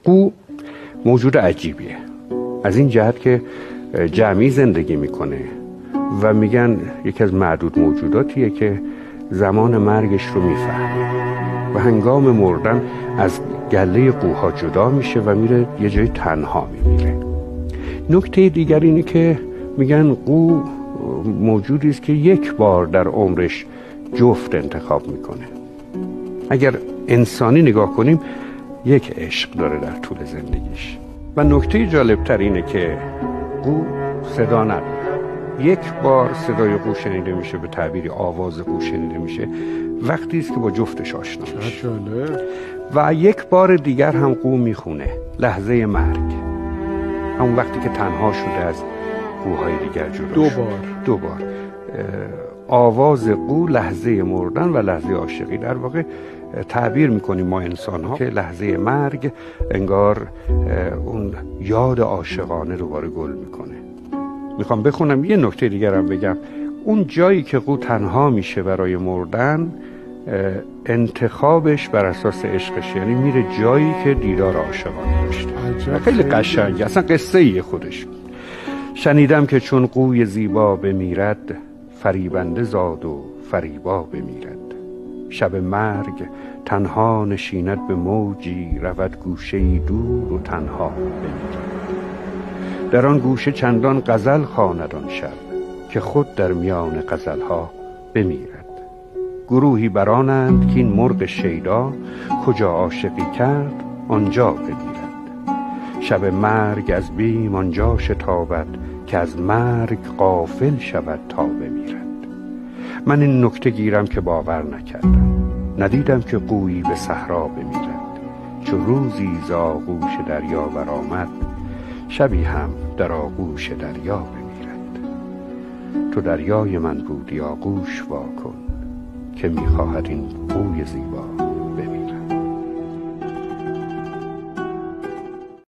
قو موجود عجیبیه از این جهت که جمعی زندگی میکنه و میگن یکی از معدود موجوداتیه که زمان مرگش رو میفهمه و هنگام مردن از گله قوها جدا میشه و میره یه جای تنها میمیره. نکته دیگر اینه که میگن قو موجودی است که یک بار در عمرش جفت انتخاب میکنه. اگر انسانی نگاه کنیم یک عشق داره در طول زندگیش. و نکته جالبتر اینه که قو صدا نداره. یک بار صدای قو شنیده میشه، به تعبیری آواز قو شنیده میشه وقتی است که با جفتش آشنا میشه. و یک بار دیگر هم قو میخونه، لحظه مرگ، همون وقتی که تنها شده از قوهای دیگر جدا شد. دو بار آواز قو، لحظه مردن و لحظه عاشقی. در واقع تعبیر میکنیم ما انسان ها که لحظه مرگ انگار اون یاد عاشقانه رو باره گل میکنه. میخوام بخونم یه نکته دیگر هم بگم. اون جایی که قو تنها میشه برای مردن، انتخابش بر اساس عشقش، یعنی میره جایی که دیدار عاشقانه داشته. خیلی قشنگه، اصلا قصه ای خودش. شنیدم که چون قوی زیبا بمیرد، فریبنده زاد و فریبا بمیرد. شب مرگ تنها نشیند به موجی، رود گوشه‌ای دور و تنها بمیرد. در آن گوشه چندان غزل خواند آن شب، که خود در میان غزلها بمیرد. گروهی برانند که این مرغ شیدا، کجا عاشقی کرد آنجا بمیرد. شب مرگ از بیم آنجا شتابد، که از مرگ غافل شود تا بمیرد. من این نکته گیرم که باور نکردم، ندیدم که قویی به صحرا بمیرد. چو روزی ز آغوش دریا برآمد، شبی هم در آغوش دریا بمیرد. تو دریای من بودی آغوش واکن، که میخواهد این قوی زیبا